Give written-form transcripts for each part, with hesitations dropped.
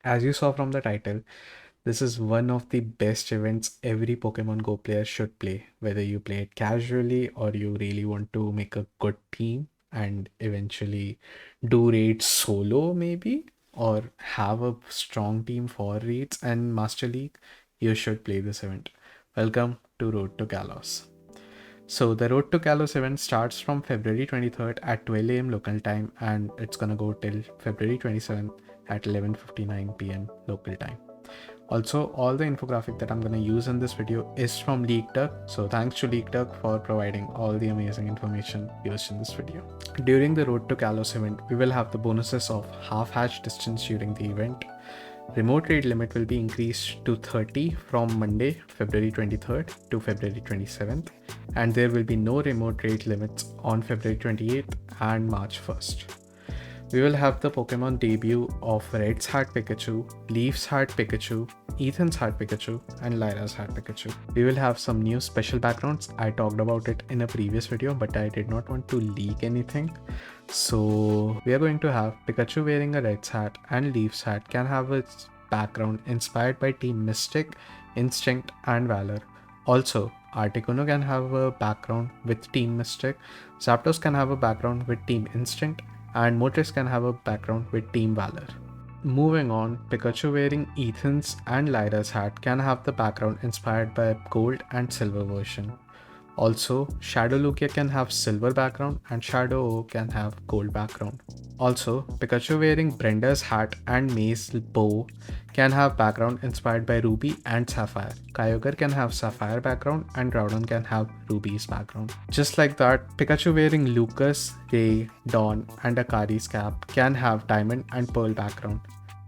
As you saw from the title, this is one of the best events every Pokemon Go player should play, whether you play it casually or you really want to make a good team and eventually do raids solo, maybe, or have a strong team for raids and Master League. You should play this event. Welcome to Road to Kalos. So the Road to Kalos event starts from February 23rd at 12 a.m. local time, and it's gonna go till February 27th at 11:59 p.m. local time. Also, all the infographic that I'm gonna use in this video is from LeakDuck, so thanks to LeakDuck for providing all the amazing information used in this video. During the Road to Kalos event, we will have the bonuses of half hatch distance during the event. Remote raid limit will be increased to 30 from Monday, February 23rd to February 27th, and there will be no remote raid limits on February 28th and March 1st. We will have the Pokemon debut of Red's Hat Pikachu, Leaf's Hat Pikachu, Ethan's Hat Pikachu, and Lyra's Hat Pikachu. We will have some new special backgrounds. I talked about it in a previous video, but I did not want to leak anything. So we are going to have Pikachu wearing a Red's hat and Leaf's hat can have its background inspired by Team Mystic, Instinct, and Valor. Also, Articuno can have a background with Team Mystic, Zapdos can have a background with Team Instinct, and Mortis can have a background with Team Valor. Moving on, Pikachu wearing Ethan's and Lyra's hat can have the background inspired by Gold and Silver version. Also, Shadow Lugia can have silver background and Shadow O can have gold background. Also, Pikachu wearing Brenda's hat and May's bow can have background inspired by Ruby and Sapphire. Kyogre can have Sapphire background and Groudon can have Ruby's background. Just like that, Pikachu wearing Lucas, Ray, Dawn and Akari's cap can have Diamond and Pearl background.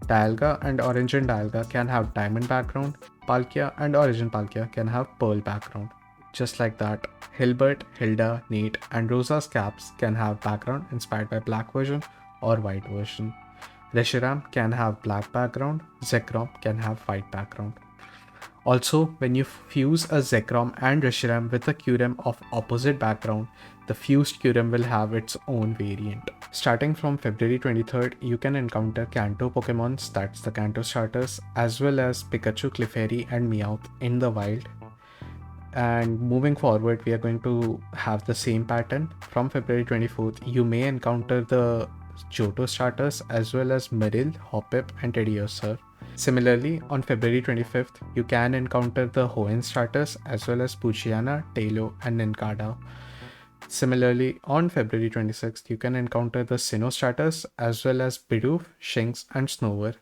Dialga and Origin Dialga can have Diamond background. Palkia and Origin Palkia can have Pearl background. Just like that, Hilbert, Hilda, Nate, and Rosa's caps can have background inspired by black version or white version. Reshiram can have black background, Zekrom can have white background. Also, when you fuse a Zekrom and Reshiram with a Kyurem of opposite background, the fused Kyurem will have its own variant. Starting from February 23rd, you can encounter Kanto Pokemons, that's the Kanto starters, as well as Pikachu, Clefairy, and Meowth in the wild. And moving forward, we are going to have the same pattern. From February 24th, you may encounter the Johto starters as well as Meryl, Hoppip, and Teddiursa. Similarly, on February 25th, you can encounter the Hoenn starters as well as Poochyena, Tailo, and Nincada. Similarly, on February 26th, you can encounter the Sinnoh starters as well as Bidoof, Shinx, and Snover.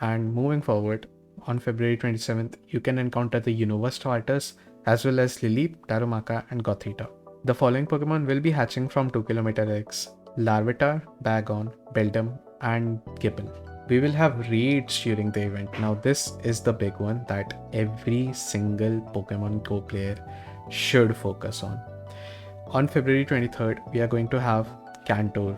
And moving forward, on February 27th, you can encounter the Unova starters as well as Lileep, Darumaka, and Gothita. The following Pokemon will be hatching from 2km eggs: Larvitar, Bagon, Beldum, and Gible. We will have raids during the event. Now this is the big one that every single Pokemon Go player should focus on. On February 23rd, we are going to have Kantor,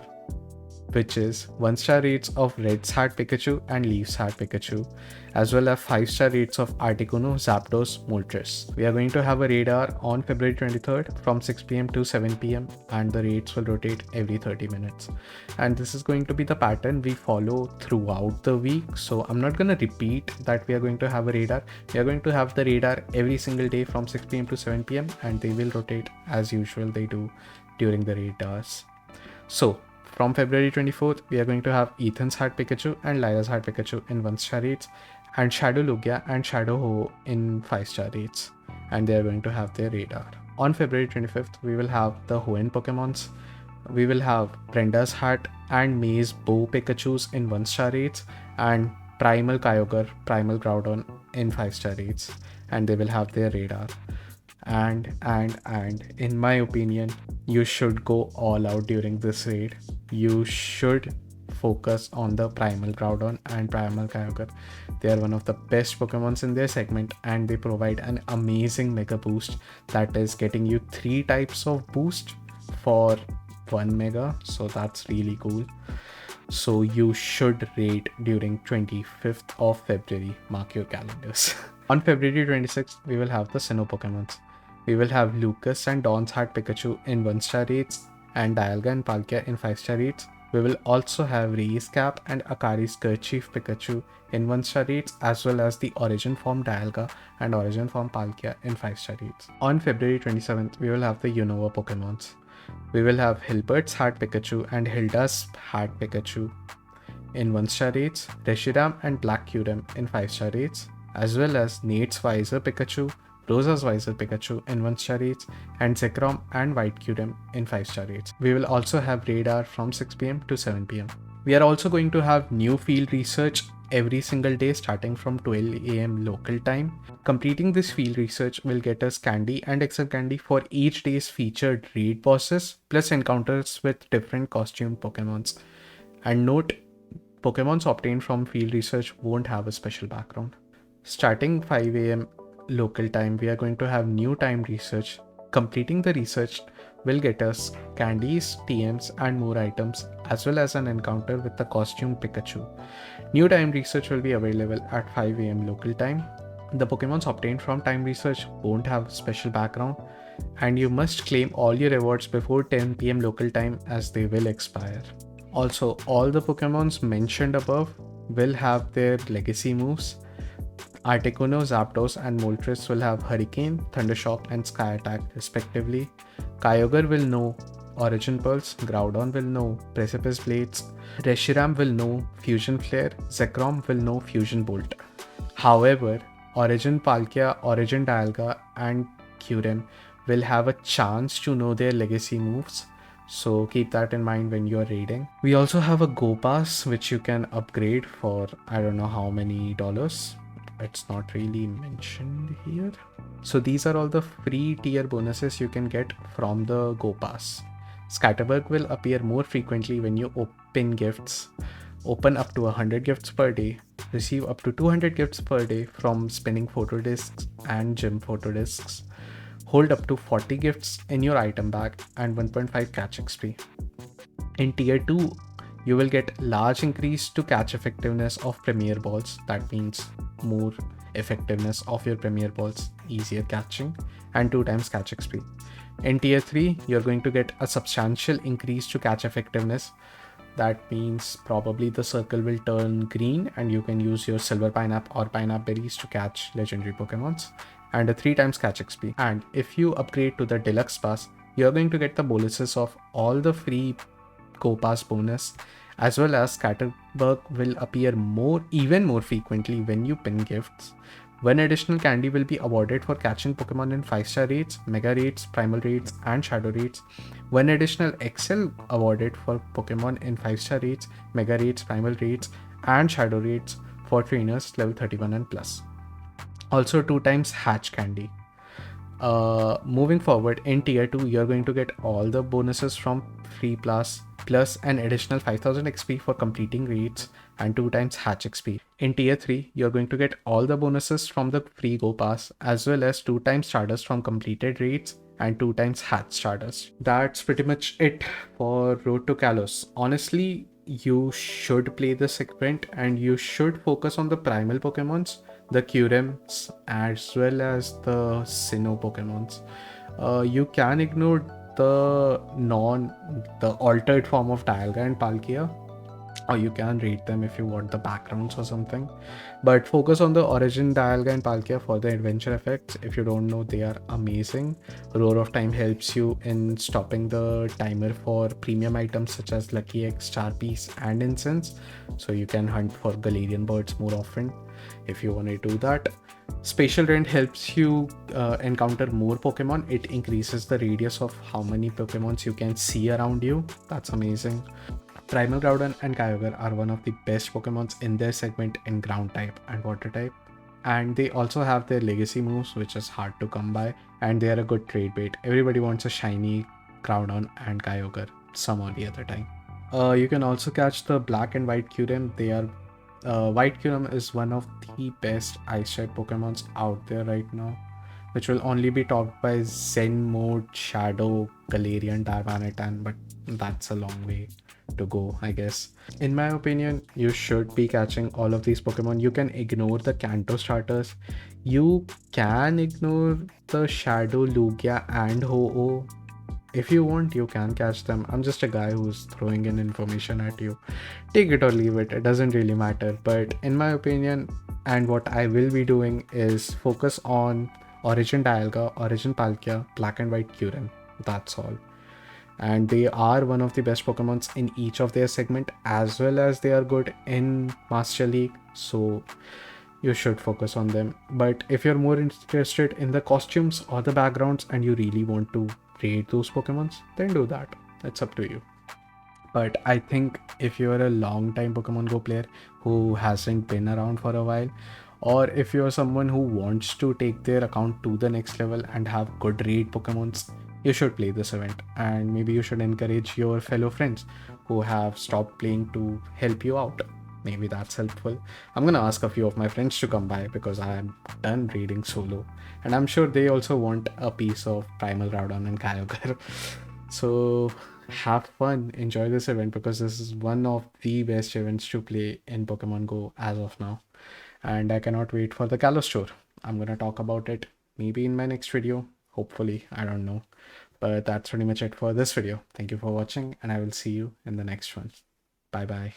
which is 1-star rates of Red's Hat Pikachu and Leaf's Hat Pikachu, as well as 5-star rates of Articuno, Zapdos, Moltres. We are going to have a radar on February 23rd from 6 p.m. to 7 p.m. and the rates will rotate every 30 minutes. And this is going to be the pattern we follow throughout the week. So I'm not going to repeat that we are going to have a radar. We are going to have the radar every single day from 6 p.m. to 7 p.m. and they will rotate as usual they do during the radars. So from February 24th, we are going to have Ethan's Hat Pikachu and Lyra's Hat Pikachu in 1-star rates, and Shadow Lugia and Shadow Ho in 5-star rates, and they are going to have their radar. On February 25th, we will have the Hoenn Pokemons. We will have Brenda's Hat and May's Bow Pikachus in 1-star rates, and Primal Kyogre, Primal Groudon in 5-star rates, and they will have their radar. And in my opinion, you should go all out during this raid. You should focus on the Primal Groudon and Primal Kyogre. They are one of the best Pokemons in their segment and they provide an amazing mega boost that is getting you 3 types of boost for 1 mega, so that's really cool. So you should raid during 25th of February, mark your calendars. On February 26th, we will have the Sinnoh Pokemons. We will have Lucas and Dawn's Hat Pikachu in 1-star rates and Dialga and Palkia in 5-star rates, We will also have Rei's Cap and Akari's Kerchief Pikachu in 1-star rates, as well as the Origin Form Dialga and Origin Form Palkia in 5-star rates. On February 27th, we will have the Unova Pokemons. We will have Hilbert's Hat Pikachu and Hilda's Hat Pikachu in 1-star rates, Reshiram and Black Kyurem in 5-star rates, as well as Nate's Visor Pikachu, Rosa's Visor Pikachu in 1-star rates, and Zekrom and White Kyurem in 5-star rates. We will also have Radar from 6 pm to 7 pm. We are also going to have new field research every single day starting from 12 am local time. Completing this field research will get us candy and XL candy for each day's featured raid bosses, plus encounters with different costume Pokemons. And note, Pokemons obtained from field research won't have a special background. Starting 5 am local time, we are going to have new time research. Completing the research will get us candies, TMs, and more items, as well as an encounter with the costume Pikachu. New time research will be available at 5 am local time. The Pokemons obtained from time research won't have special background, and you must claim all your rewards before 10 pm local time as they will expire. Also, all the Pokemons mentioned above will have their legacy moves. Articuno, Zapdos, and Moltres will have Hurricane, Thundershock, and Sky Attack respectively. Kyogre will know Origin Pulse, Groudon will know Precipice Blades, Reshiram will know Fusion Flare, Zekrom will know Fusion Bolt. However, Origin Palkia, Origin Dialga, and Kyurem will have a chance to know their legacy moves, so keep that in mind when you're raiding. We also have a Go Pass which you can upgrade for I don't know how many dollars. It's not really mentioned here. So these are all the free tier bonuses you can get from the Go Pass. Scatterberg will appear more frequently when you open gifts. Open up to 100 gifts per day. Receive up to 200 gifts per day from spinning photo discs and gym photo discs. Hold up to 40 gifts in your item bag and 1.5 catch XP. In tier 2, you will get large increase to catch effectiveness of Premier Balls. That means more effectiveness of your Premier Balls, easier catching, and 2 times catch XP. In tier 3, you're going to get a substantial increase to catch effectiveness. That means probably the circle will turn green and you can use your Silver Pineapple or Pineapple Berries to catch legendary Pokemons, and a 3 times catch XP. And if you upgrade to the Deluxe Pass, you're going to get the bonuses of all the free Go Pass bonus, as well as Scatterberg will appear even more frequently when you pin gifts. 1 additional candy will be awarded for catching Pokemon in 5-star raids, Mega raids, Primal raids, and Shadow raids. 1 additional XL awarded for Pokemon in 5-star raids, Mega raids, Primal raids, and Shadow raids for trainers level 31 and plus. Also 2 times Hatch candy. Moving forward, in tier 2, you're going to get all the bonuses from Free Plus, plus an additional 5000 XP for completing raids and 2 times Hatch XP. In tier 3, you're going to get all the bonuses from the free Go Pass, as well as 2 times Stardust from completed raids and 2 times Hatch Stardust. That's pretty much it for Road to Kalos. Honestly, you should play this segment and you should focus on the primal Pokemons, the Kyurems, as well as the Sinnoh Pokemons. You can ignore the altered form of Dialga and Palkia, or you can read them if you want the backgrounds or something, but focus on the origin Dialga and Palkia for the adventure effects. If you don't know, they are amazing. Roar of Time helps you in stopping the timer for premium items such as Lucky Egg, Star Piece, and Incense, so you can hunt for Galarian birds more often if you want to do that. Spatial Rent helps you encounter more Pokemon. It increases the radius of how many Pokemons you can see around you. That's amazing. Primal Groudon and Kyogre are one of the best Pokemons in their segment in ground type and water type. And they also have their legacy moves, which is hard to come by, and they are a good trade bait. Everybody wants a shiny Groudon and Kyogre some or the other time. You can also catch the Black and White Kyurem. White Kyurem is one of the best ice type Pokemons out there right now, which will only be topped by Zen Mode, Shadow, Galarian, Darmanitan, but that's a long way to go, I guess. In my opinion, you should be catching all of these Pokemon. You can ignore the Kanto starters. You can ignore the Shadow, Lugia, and Ho-Oh. if you want, you can catch them. I'm just a guy who's throwing in information at you. Take it or leave it, it doesn't really matter. But in my opinion, and what I will be doing is focus on Origin Dialga, Origin Palkia, Black and White Kyurem. That's all. And they are one of the best Pokemons in each of their segment, as well as they are good in Master League. So you should focus on them. But if you're more interested in the costumes or the backgrounds and you really want to raid those Pokemons, then do that. It's up to you. But I think if you're a long time Pokemon Go player who hasn't been around for a while, or if you're someone who wants to take their account to the next level and have good raid Pokemons, you should play this event. And maybe you should encourage your fellow friends who have stopped playing to help you out. Maybe that's helpful. I'm gonna ask a few of my friends to come by because I am done reading solo, and I'm sure they also want a piece of Primal Groudon and Kyogre. So have fun, enjoy this event because this is one of the best events to play in Pokemon Go as of now. And I cannot wait for the Kalos tour. I'm gonna talk about it maybe in my next video. Hopefully, I don't know. But that's pretty much it for this video. Thank you for watching, and I will see you in the next one. Bye bye.